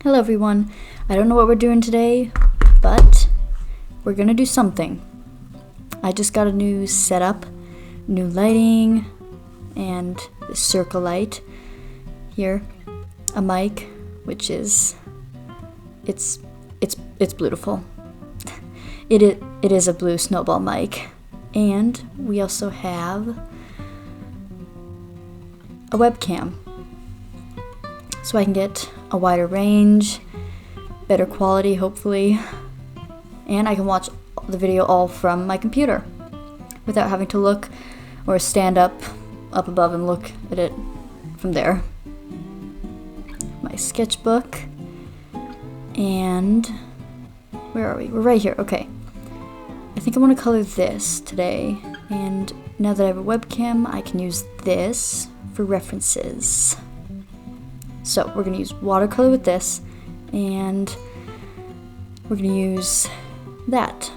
Hello everyone. I don't know what we're doing today, but we're gonna do something. I just got a new setup, new lighting, and the circle light here, a mic, which is it's beautiful. It is a blue snowball mic, and we also have a webcam, so I can get a wider range, better quality hopefully, and I can watch the video all from my computer without having to look or stand up above and look at it from there. My sketchbook, and where are we? We're right here. Okay. I think I want to color this today, and now that I have a webcam, I can use this for references. So we're going to use watercolor with this, and we're going to use that,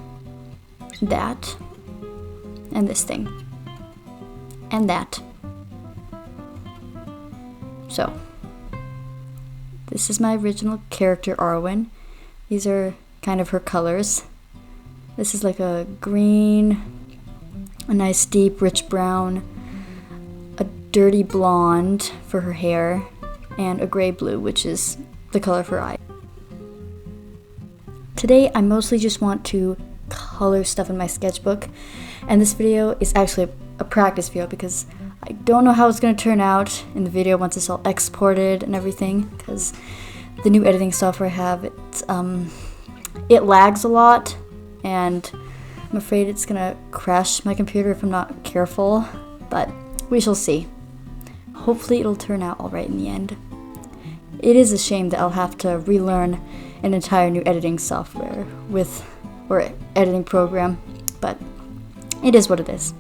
and this thing, and that. So this is my original character, Arwen. These are kind of her colors. This is like a green, a nice deep rich brown, a dirty blonde for her hair, and a gray blue, which is the color of her eye. Today I mostly just want to color stuff in my sketchbook, and this video is actually a practice video because I don't know how it's going to turn out in the video once it's all exported and everything, because the new editing software I have, it lags a lot, and I'm afraid it's going to crash my computer if I'm not careful, but we shall see. Hopefully it'll turn out alright in the end. It is a shame that I'll have to relearn an entire new editing software or editing program, but it is what it is.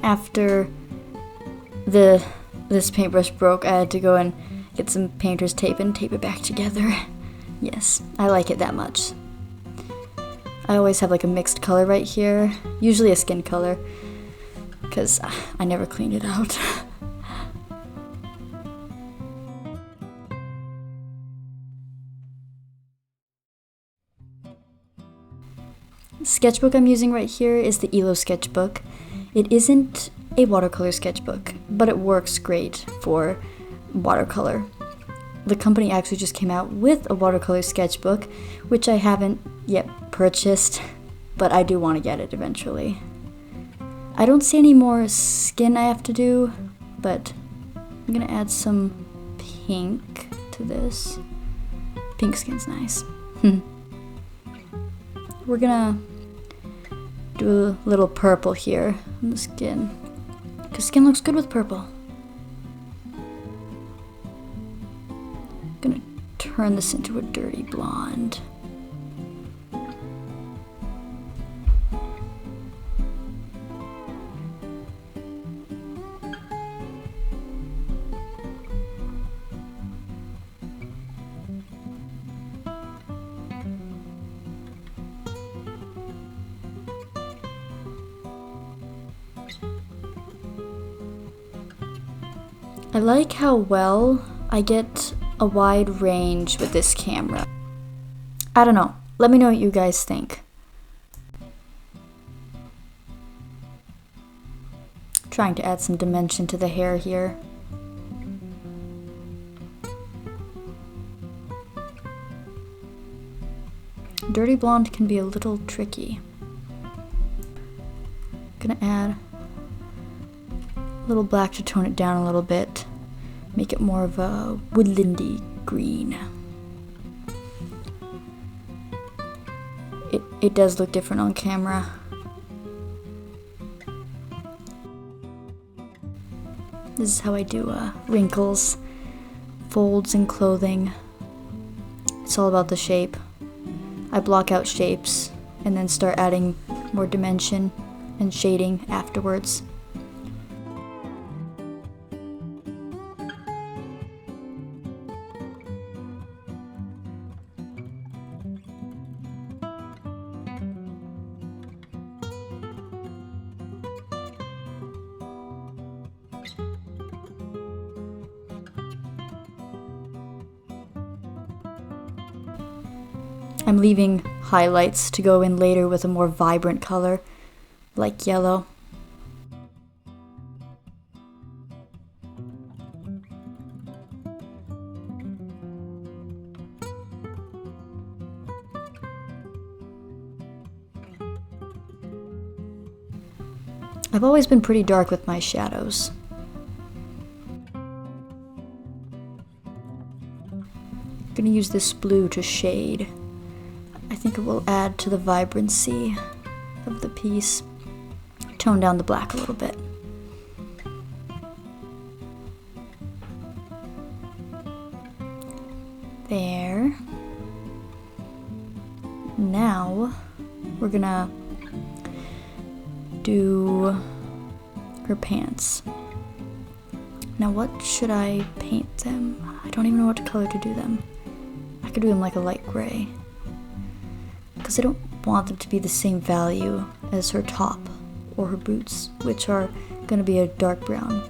After this paintbrush broke, I had to go and get some painter's tape and tape it back together. Yes, I like it that much. I always have like a mixed color right here, usually a skin color, because I never cleaned it out. The sketchbook I'm using right here is the ELO sketchbook. It isn't a watercolor sketchbook, but it works great for watercolor. The company actually just came out with a watercolor sketchbook, which I haven't yet purchased, but I do want to get it eventually. I don't see any more skin I have to do, but I'm gonna add some pink to this. Pink skin's nice. We're gonna do a little purple here on the skin, because skin looks good with purple. Gonna turn this into a dirty blonde. I like how well I get a wide range with this camera. I don't know. Let me know what you guys think. Trying to add some dimension to the hair here. Dirty blonde can be a little tricky. Gonna add a little black to tone it down a little bit. Make it more of a woodlandy green. It does look different on camera. This is how I do wrinkles, folds in clothing. It's all about the shape. I block out shapes and then start adding more dimension and shading afterwards. I'm leaving highlights to go in later with a more vibrant color, like yellow. I've always been pretty dark with my shadows. I'm gonna use this blue to shade. I think it will add to the vibrancy of the piece. Tone down the black a little bit. There. Now, we're gonna do her pants. Now what should I paint them? I don't even know what color to do them. I could do them like a light gray, because I don't want them to be the same value as her top or her boots, which are gonna be a dark brown.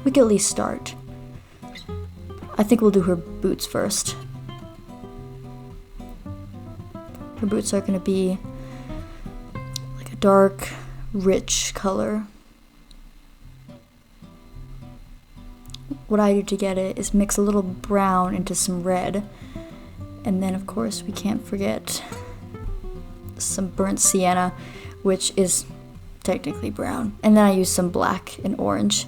We can at least start. I think we'll do her boots first. Her boots are gonna be like a dark, rich color. What I do to get it is mix a little brown into some red, and then of course we can't forget some burnt sienna, which is technically brown, and then I use some black and orange.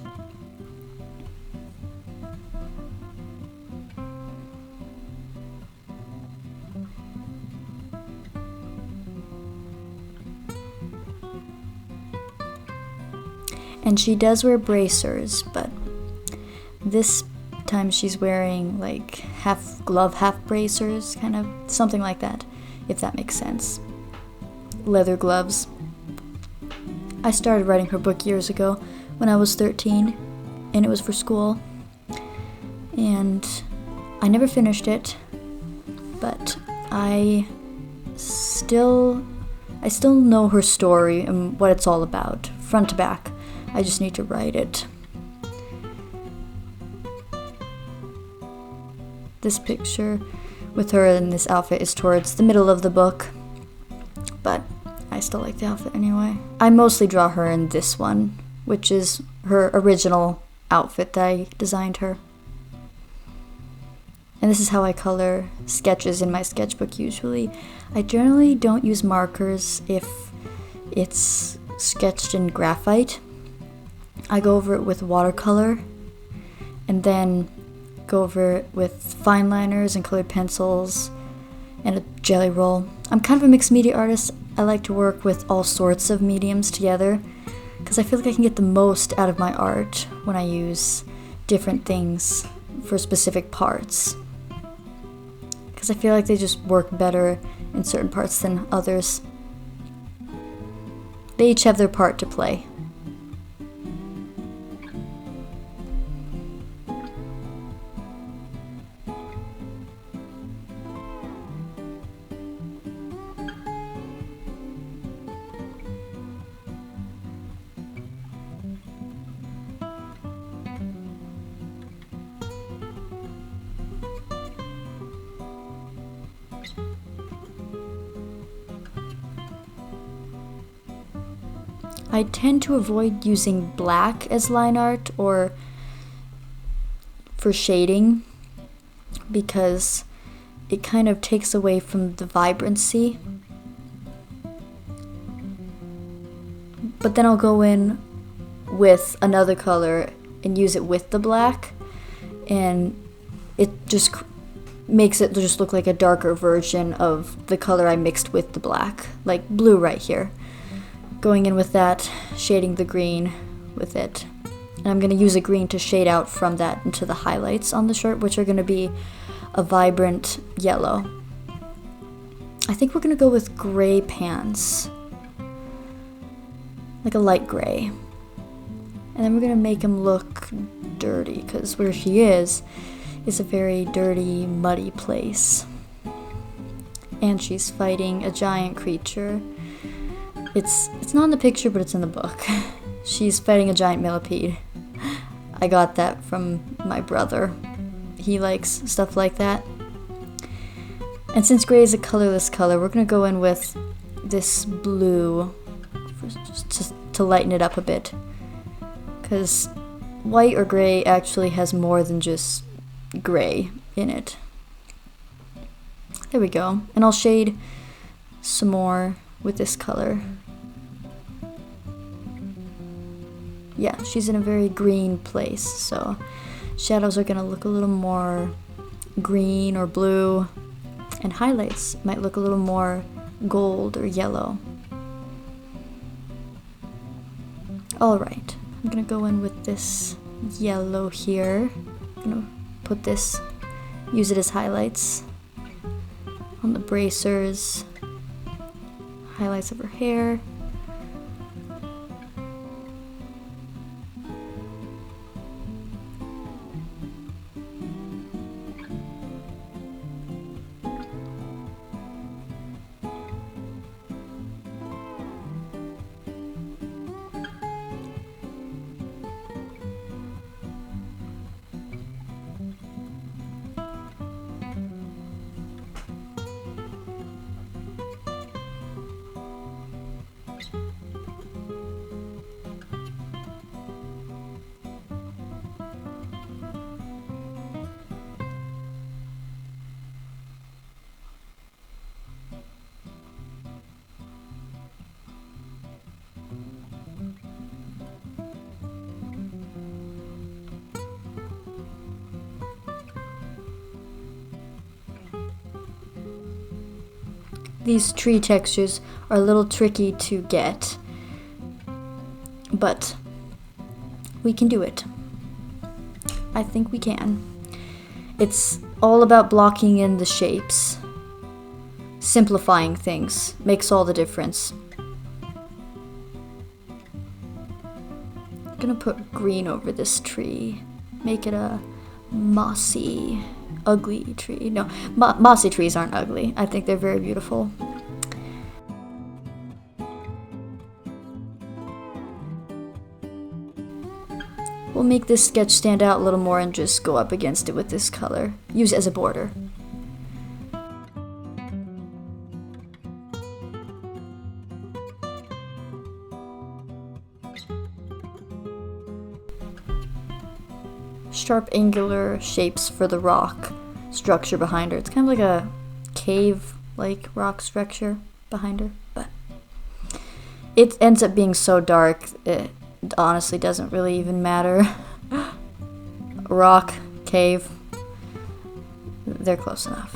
And she does wear bracers, but this time she's wearing like half glove, half bracers, kind of something like that, if that makes sense. Leather gloves. I started writing her book years ago when I was 13, and it was for school. And I never finished it, but I still know her story and what it's all about, front to back. I just need to write it. This picture with her in this outfit is towards the middle of the book, but I still like the outfit anyway. I mostly draw her in this one, which is her original outfit that I designed her. And this is how I color sketches in my sketchbook usually. I generally don't use markers if it's sketched in graphite. I go over it with watercolor, and then go over it with fine liners and colored pencils and a jelly roll. I'm kind of a mixed media artist. I like to work with all sorts of mediums together because I feel like I can get the most out of my art when I use different things for specific parts, because I feel like they just work better in certain parts than others. They each have their part to play. I tend to avoid using black as line art or for shading because it kind of takes away from the vibrancy. But then I'll go in with another color and use it with the black, and it just makes it just look like a darker version of the color I mixed with the black, like blue right here. Going in with that, shading the green with it. And I'm going to use a green to shade out from that into the highlights on the shirt, which are going to be a vibrant yellow. I think we're going to go with gray pants, like a light gray. And then we're going to make him look dirty, because where she is a very dirty, muddy place. And she's fighting a giant creature. It's not in the picture, but it's in the book. She's fighting a giant millipede. I got that from my brother. He likes stuff like that. And since gray is a colorless color, we're gonna go in with this blue just to lighten it up a bit. Because white or gray actually has more than just gray in it. There we go. And I'll shade some more with this color. Yeah, she's in a very green place, so shadows are gonna look a little more green or blue, and highlights might look a little more gold or yellow. Alright, I'm gonna go in with this yellow here. I'm gonna put this, use it as highlights on the bracers, highlights of her hair. These tree textures are a little tricky to get, but we can do it. I think we can. It's all about blocking in the shapes. Simplifying things makes all the difference. I'm gonna put green over this tree. Make it a mossy, ugly tree. No, mossy trees aren't ugly. I think they're very beautiful. We'll make this sketch stand out a little more and just go up against it with this color. Use it as a border. Sharp angular shapes for the rock structure behind her. It's kind of like a cave-like rock structure behind her, but it ends up being so dark it honestly doesn't really even matter. Rock, cave, they're close enough.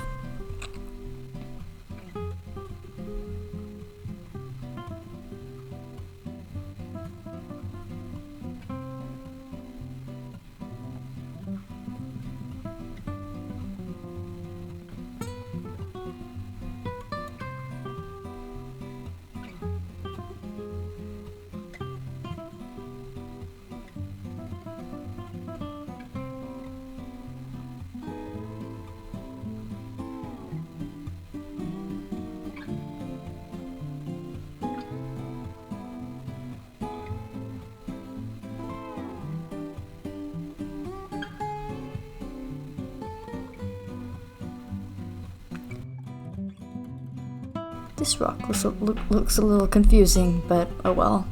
This rock looks a little confusing, but oh well.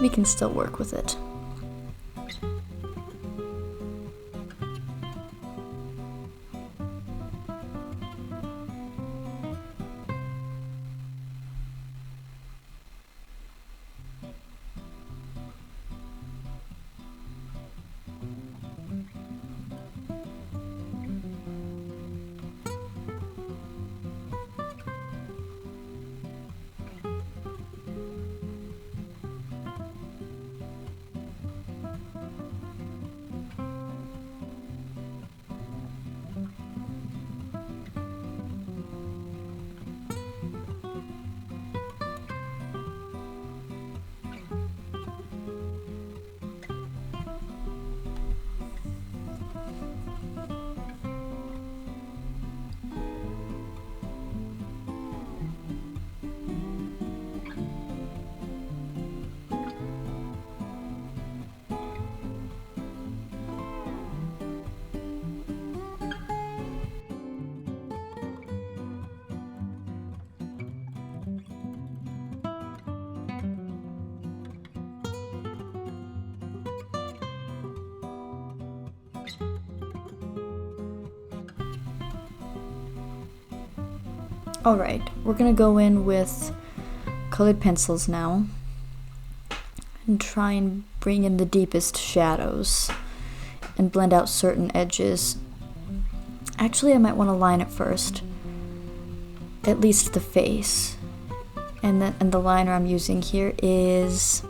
We can still work with it. Alright, we're gonna go in with colored pencils now and try and bring in the deepest shadows and blend out certain edges. Actually, I might want to line it first, at least the face. And the liner I'm using here is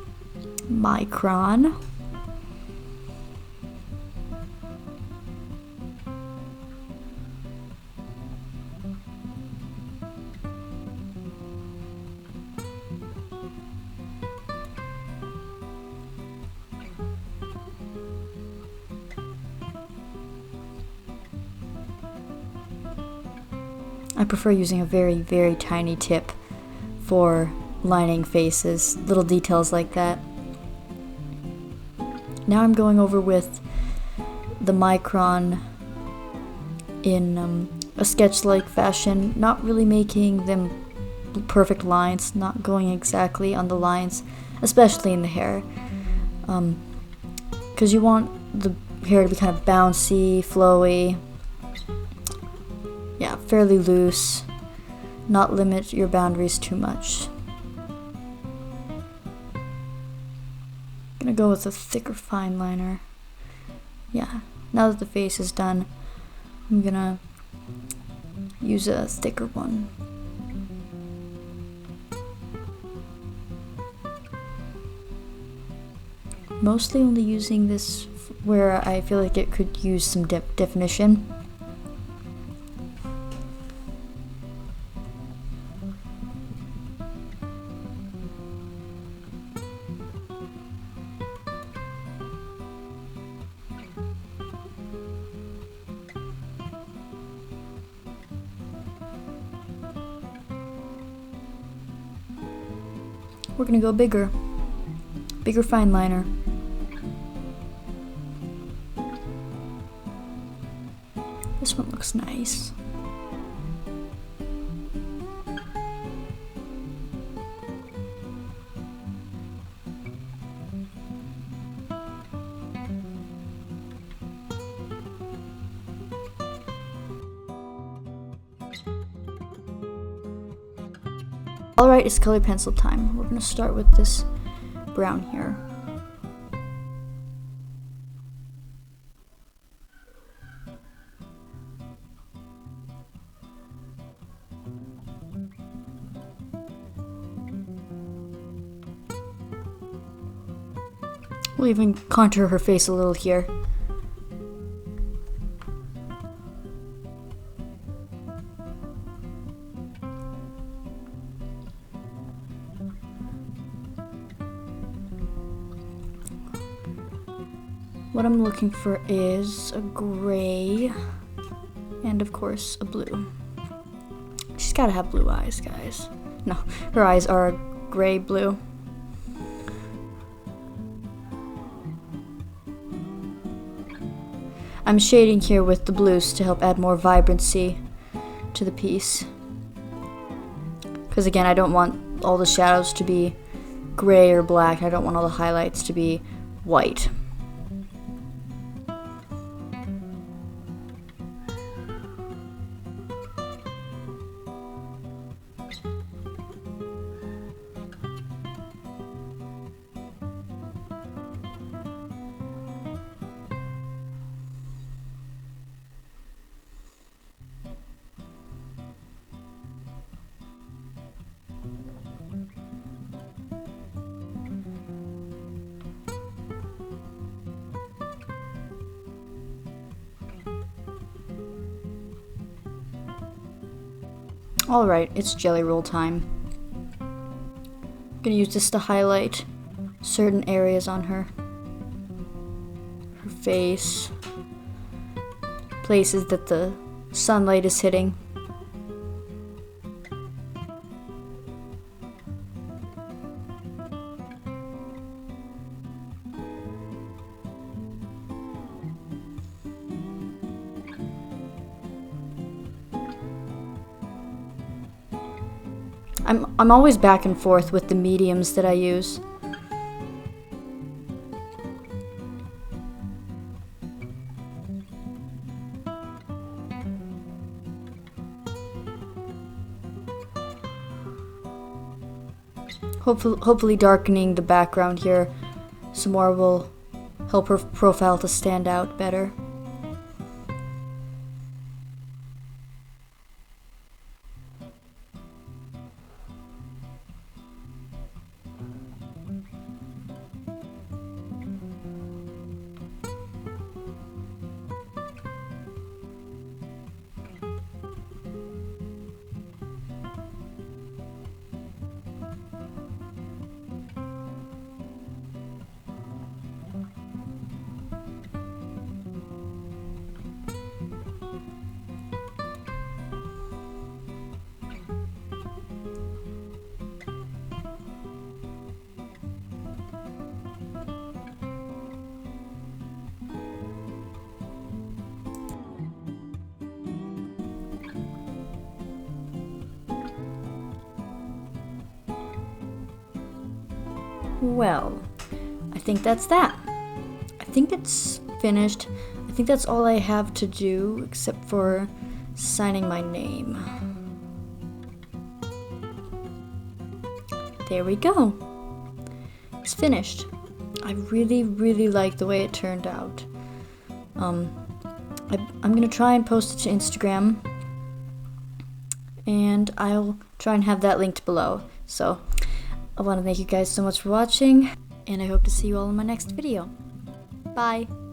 Micron. I prefer using a very, very tiny tip for lining faces, little details like that. Now I'm going over with the Micron in a sketch-like fashion, not really making them perfect lines, not going exactly on the lines, especially in the hair. Because you want the hair to be kind of bouncy, flowy, yeah, fairly loose, not limit your boundaries too much. Gonna go with a thicker fine liner. Yeah, now that the face is done, I'm gonna use a thicker one. Mostly only using this where I feel like it could use some definition. We're gonna go bigger fine liner. This one looks nice. Alright, it's colored pencil time. We're gonna start with this brown here. We'll even contour her face a little here. What I'm looking for is a gray and of course a blue. She's gotta have blue eyes, guys. No, her eyes are gray blue. I'm shading here with the blues to help add more vibrancy to the piece. Because again, I don't want all the shadows to be gray or black. I don't want all the highlights to be white. Alright, it's jelly roll time. I'm gonna use this to highlight certain areas on her. Her face. Places that the sunlight is hitting. I'm always back and forth with the mediums that I use. hopefully darkening the background here some more will help her profile to stand out better. Well, I think that's that. I think it's finished. I think that's all I have to do except for signing my name. There we go. It's finished. I really like the way it turned out. I'm gonna try and post it to Instagram, and I'll try and have that linked below. So I want to thank you guys so much for watching, and I hope to see you all in my next video. Bye!